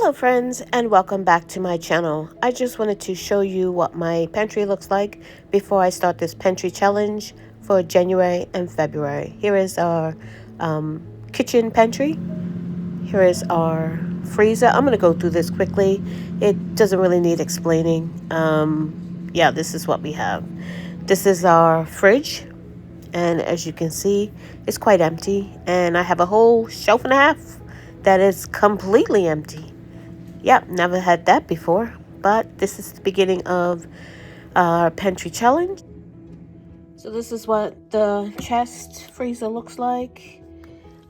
Hello friends, and welcome back to my channel. I just wanted to show you what my pantry looks like before I start this pantry challenge for January and February. Here is our kitchen pantry. Here is our freezer. I'm going to go through this quickly. It doesn't really need explaining. Yeah, this is what we have. This is our fridge, and as you can see, it's quite empty, and I have a whole shelf and a half that is completely empty. Yep, never had that before, but this is the beginning of our pantry challenge. So this is what the chest freezer looks like.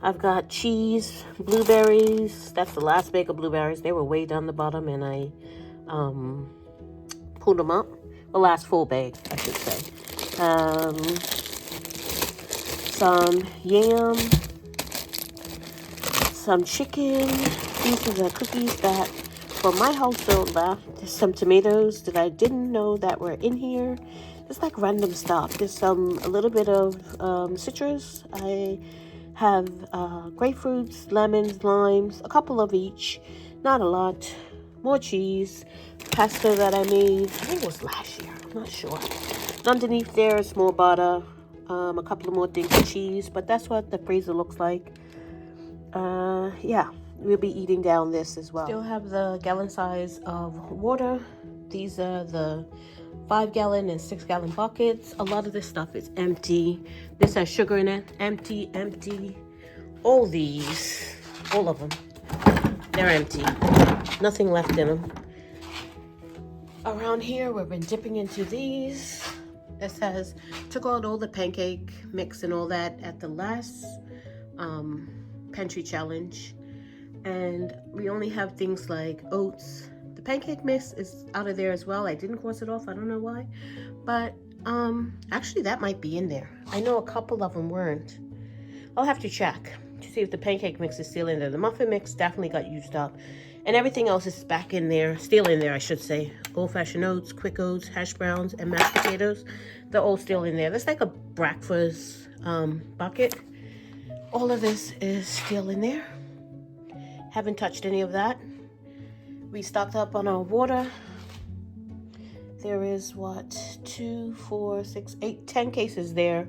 I've got cheese, blueberries. That's the last bag of blueberries. They were way down the bottom, and I pulled them up. The last full bag, I should say. Some yam, some chicken. These are the cookies that for my household left. There's some tomatoes that I didn't know that were in here. It's like random stuff. There's a little bit of citrus. I have grapefruits, lemons, limes, a couple of each, not a lot. More cheese, pasta that I made, I think it was last year, I'm not sure. And underneath there is more butter, a couple of more things of cheese, but that's what the freezer looks like. Yeah, we'll be eating down this as well. Still have the gallon size of water. These are the 5-gallon and 6-gallon buckets. A lot of this stuff is empty. This has sugar in it. Empty, empty. All these, all of them, they're empty. Nothing left in them. Around here, we've been dipping into these. This has took out all the pancake mix and all that at the last pantry challenge, and we only have things like oats. The pancake mix is out of there as well. I didn't cross it off, I don't know why, but actually that might be in there. I know a couple of them weren't. I'll have to check to see if the pancake mix is still in there. The muffin mix definitely got used up, and everything else is back in there, still in there I should say. Old-fashioned oats, quick oats, hash browns, and mashed potatoes, they're all still in there. That's like a breakfast bucket. All of this is still in there. Haven't touched any of that. We stocked up on our water. There is what, 2, 4, 6, 8, 10 cases there.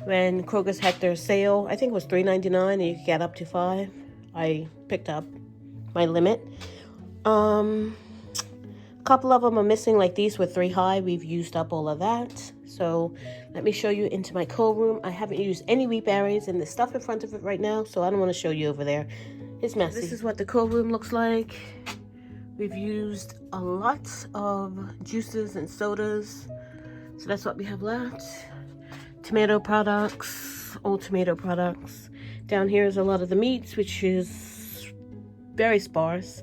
When Kroger's had their sale, I think it was $3.99 and you could get up to 5. I picked up my limit. A couple of them are missing, like these were 3 high. We've used up all of that. So let me show you into my cold room. I haven't used any wheat berries, and there's stuff in front of it right now, so I don't want to show you over there. It's messy. This is what the cold room looks like. We've used a lot of juices and sodas, so that's what we have left. Tomato products, old tomato products. Down here is a lot of the meats, which is very sparse.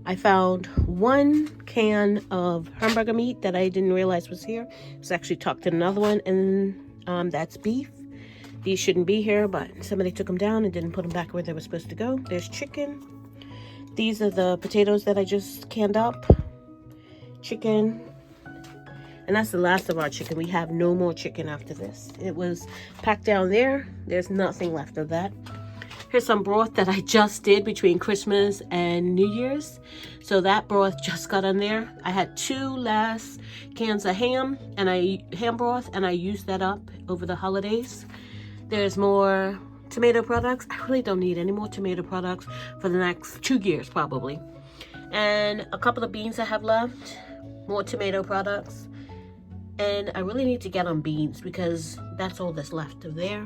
I found 1 can of hamburger meat that I didn't realize was here. It's actually tucked in another one, and that's beef. These shouldn't be here, but somebody took them down and didn't put them back where they were supposed to go. There's chicken. These are the potatoes that I just canned up. Chicken. And that's the last of our chicken. We have no more chicken after this. It was packed down there. There's nothing left of that. Here's some broth that I just did between Christmas and New Year's. So that broth just got on there. I had 2 last cans of ham broth, and I used that up over the holidays. There's more tomato products. I really don't need any more tomato products for the next 2 years probably. And a couple of beans I have left. More tomato products. And I really need to get on beans because that's all that's left of there.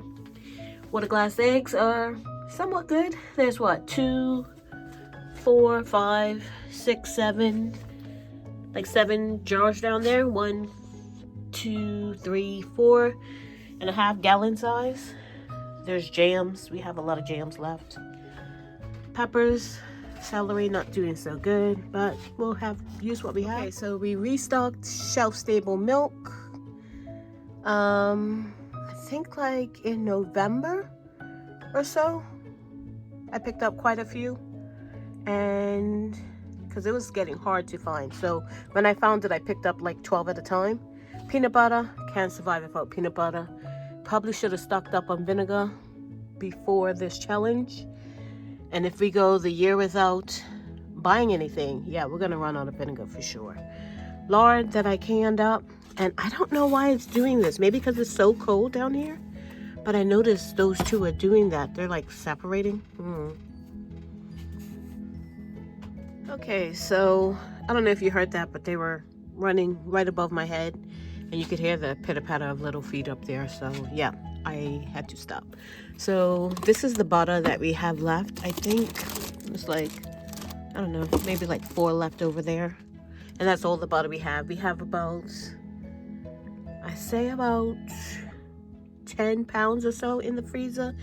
Water glass eggs are somewhat good. There's what, 2, 4, 5, 6, 7, like 7 jars down there. 1, 2, 3, 4.5 gallon size. There's jams. We have a lot of jams left. Peppers, celery, not doing so good, but we'll use what we have. Okay, so we restocked shelf-stable milk. I think like in November or so. I picked up quite a few, and because it was getting hard to find. So when I found it, I picked up like 12 at a time. Peanut butter, can't survive without peanut butter. Probably should have stocked up on vinegar before this challenge. And if we go the year without buying anything, yeah, we're gonna run out of vinegar for sure. Lard that I canned up, and I don't know why it's doing this. Maybe because it's so cold down here, but I noticed those two are doing that. They're like separating. Okay, so I don't know if you heard that, but they were running right above my head, and you could hear the pitter-patter of little feet up there. So yeah, I had to stop. So this is the butter that we have left. I think it's like, I don't know, maybe like 4 left over there. And that's all the butter we have. We have about, I say about 10 pounds or so in the freezer.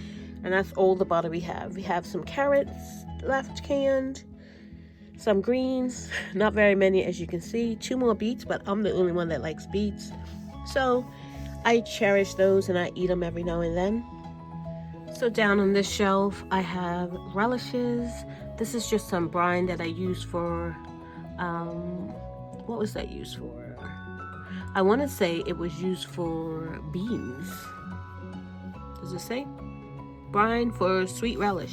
And that's all the butter we have. We have some carrots left canned, some greens, not very many as you can see, 2 more beets, but I'm the only one that likes beets. So I cherish those and I eat them every now and then. So down on this shelf, I have relishes. This is just some brine that I use for, what was that used for? I want to say it was used for beans. Does it say? Brine for sweet relish.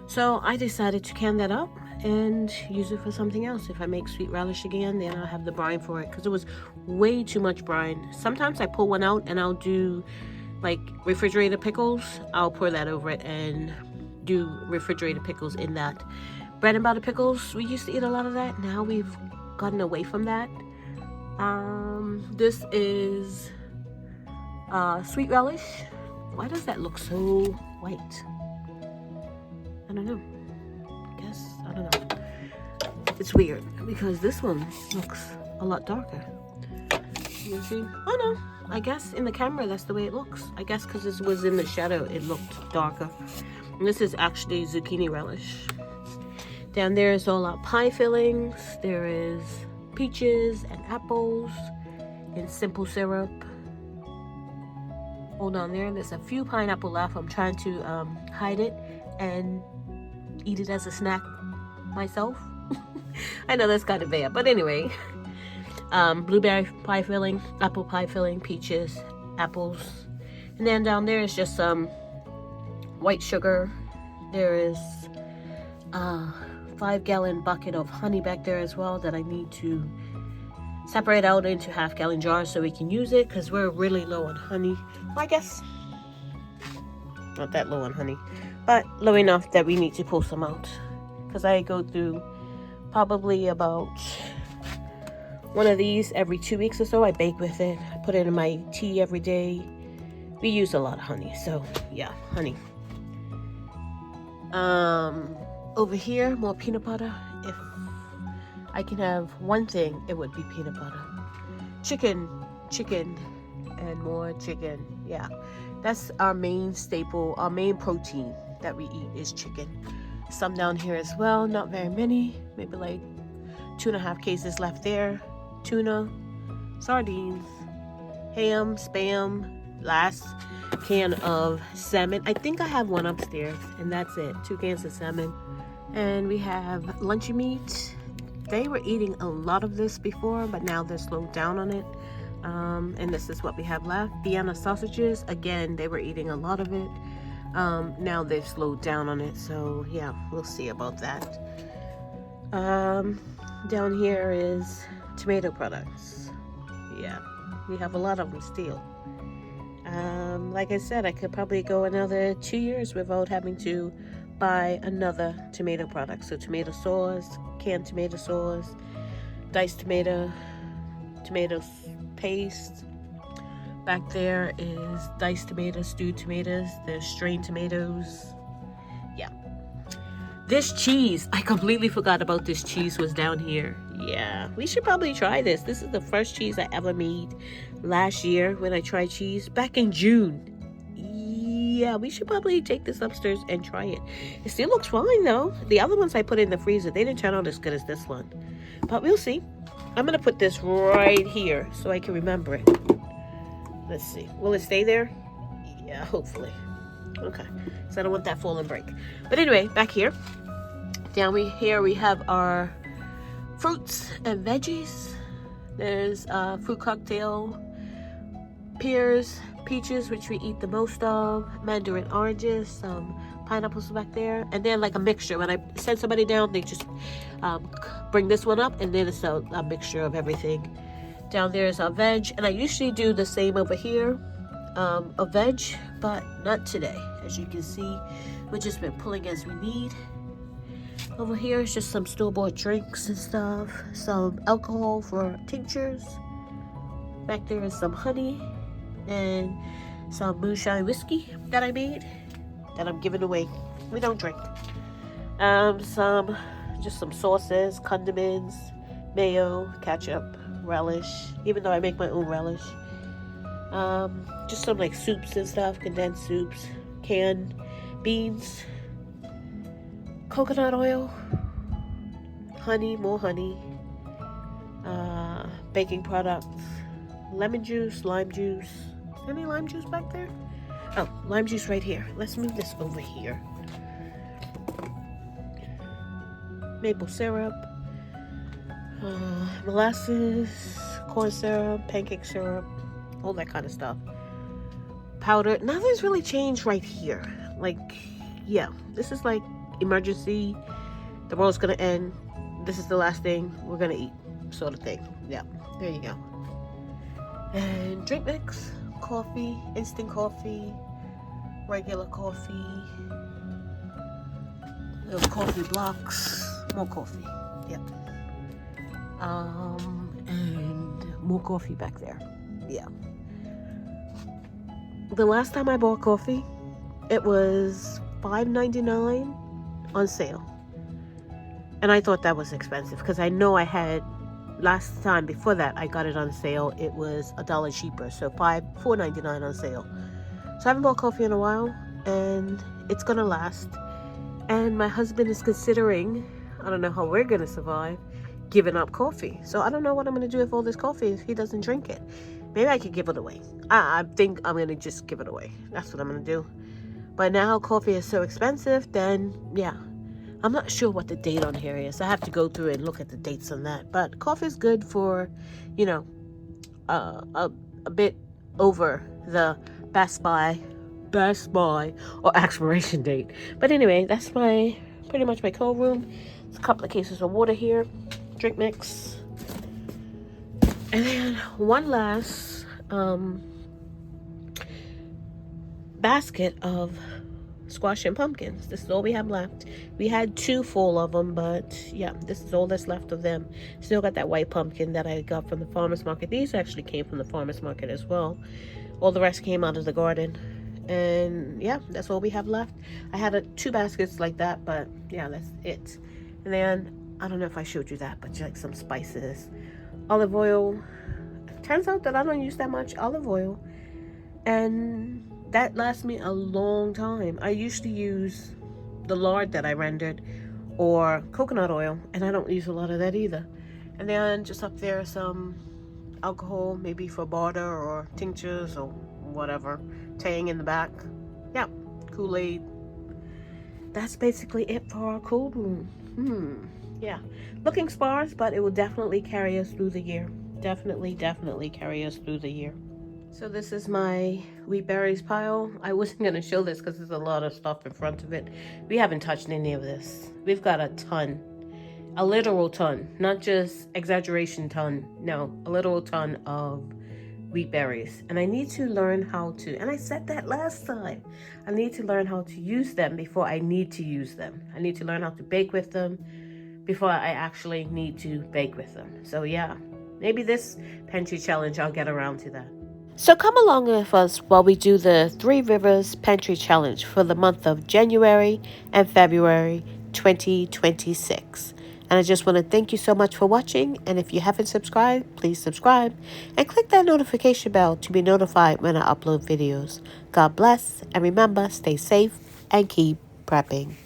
So I decided to can that up and use it for something else. If I make sweet relish again, then I'll have the brine for it, because it was way too much brine. Sometimes I pull one out and I'll do like refrigerated pickles. I'll pour that over it and do refrigerated pickles in that. Bread and butter pickles, we used to eat a lot of that. Now we've gotten away from that. This is sweet relish. Why does that look so white? I don't know. I don't know. It's weird because this one looks a lot darker. You see? Oh no. I guess in the camera that's the way it looks. I guess because this was in the shadow it looked darker. And this is actually zucchini relish. Down there is all our pie fillings. There is peaches and apples in simple syrup. Hold on there. There's a few pineapple left. I'm trying to hide it and eat it as a snack myself. I know that's kind of bad, but anyway. Blueberry pie filling, apple pie filling, peaches, apples. And then down there is just some white sugar. There is a 5-gallon bucket of honey back there as well that I need to separate out into half-gallon jars so we can use it, because we're really low on honey. I guess not that low on honey, but low enough that we need to pull some out, because I go through probably about one of these every 2 weeks or so. I bake with it. I put it in my tea every day. We use a lot of honey, so yeah, honey. Over here, more peanut butter. If I can have one thing, it would be peanut butter. Chicken, and more chicken. Yeah, that's our main staple, our main protein that we eat is chicken. Some down here as well, not very many, maybe like 2.5 cases left there. Tuna, sardines, ham, Spam, last can of salmon. I think I have one upstairs, and that's it. 2 cans of salmon. And we have lunchy meat. They were eating a lot of this before, but now they're slowed down on it. And this is what we have left. Vienna sausages, again, they were eating a lot of it. Now they've slowed down on it, so yeah, we'll see about that. Down here is tomato products. Yeah, we have a lot of them still. Like I said, I could probably go another 2 years without having to buy another tomato product. So tomato sauce, canned tomato sauce, diced tomato paste. Back there is diced tomatoes, stewed tomatoes, there's strained tomatoes. Yeah. This cheese, I completely forgot about this cheese was down here. Yeah, we should probably try this. This is the first cheese I ever made last year when I tried cheese back in June. Yeah, we should probably take this upstairs and try it. It still looks fine though. The other ones I put in the freezer, they didn't turn out as good as this one. But we'll see. I'm gonna put this right here so I can remember it. Let's see. Will it stay there? Yeah, hopefully. Okay, so I don't want that fall and break. But anyway, back here. Down here we have our fruits and veggies. There's fruit cocktail, pears, peaches, which we eat the most of, mandarin oranges, some pineapples back there, and then like a mixture. When I send somebody down, they just bring this one up, and then it's a mixture of everything. Down there is our veg, and I usually do the same over here, a veg, but not today. As you can see, we've just been pulling as we need. Over here is just some store-bought drinks and stuff, some alcohol for tinctures. Back there is some honey and some moonshine whiskey that I made that I'm giving away. We don't drink. Just some sauces, condiments, mayo, ketchup, relish, even though I make my own relish. Just some like soups and stuff, condensed soups, canned beans, coconut oil, honey, more honey, baking products, lemon juice, lime juice. Any lime juice back there? Oh, lime juice right here. Let's move this over here. Maple syrup, molasses, corn syrup, pancake syrup, all that kind of stuff. Powder. Nothing's really changed right here. Like, yeah, this is like emergency. The world's gonna end. This is the last thing we're gonna eat, sort of thing. Yeah, there you go. And drink mix, coffee, instant coffee, regular coffee, little coffee blocks, more coffee. Yep. And more coffee back there. Yeah. The last time I bought coffee, it was $5.99 on sale. And I thought that was expensive because I know I had last time before that I got it on sale. It was $1 cheaper, so $4.99 on sale. So I haven't bought coffee in a while, and it's gonna last. And my husband is considering, I don't know how we're gonna survive, giving up coffee. So I don't know what I'm gonna do with all this coffee if he doesn't drink it. Maybe I could give it away. I think I'm gonna just give it away. That's what I'm gonna do. But now coffee is so expensive, then yeah. I'm not sure what the date on here is. I have to go through and look at the dates on that. But coffee is good for, you know, a bit over the Best Buy or expiration date. But anyway, that's pretty much my cold room. There's a couple of cases of water here, drink mix, and then one last basket of squash and pumpkins. This is all we have left. We had 2 full of them, but yeah, this is all that's left of them. Still got that white pumpkin that I got from the farmer's market. These actually came from the farmer's market as well. All the rest came out of the garden. And yeah, that's all we have left. I had 2 baskets like that, but yeah, that's it. And then, I don't know if I showed you that, but like some spices. Olive oil. Turns out that I don't use that much olive oil. And that lasts me a long time. I usually use the lard that I rendered or coconut oil, and I don't use a lot of that either. And then just up there some alcohol, maybe for barter or tinctures or whatever. Tang in the back. Yeah, Kool-Aid. That's basically it for our cold room. Yeah, looking sparse, but it will definitely carry us through the year. Definitely carry us through the year. So this is my wheat berries pile. I wasn't going to show this because there's a lot of stuff in front of it. We haven't touched any of this. We've got a ton. A literal ton. Not just exaggeration ton. No, a literal ton of wheat berries. And I need to learn how to, and I said that last time, I need to learn how to use them before I need to use them. I need to learn how to bake with them before I actually need to bake with them. So yeah, maybe this pantry challenge, I'll get around to that. So come along with us while we do the Three Rivers Pantry Challenge for the month of January and February 2026. And I just want to thank you so much for watching. And if you haven't subscribed, please subscribe and click that notification bell to be notified when I upload videos. God bless, and remember, stay safe and keep prepping.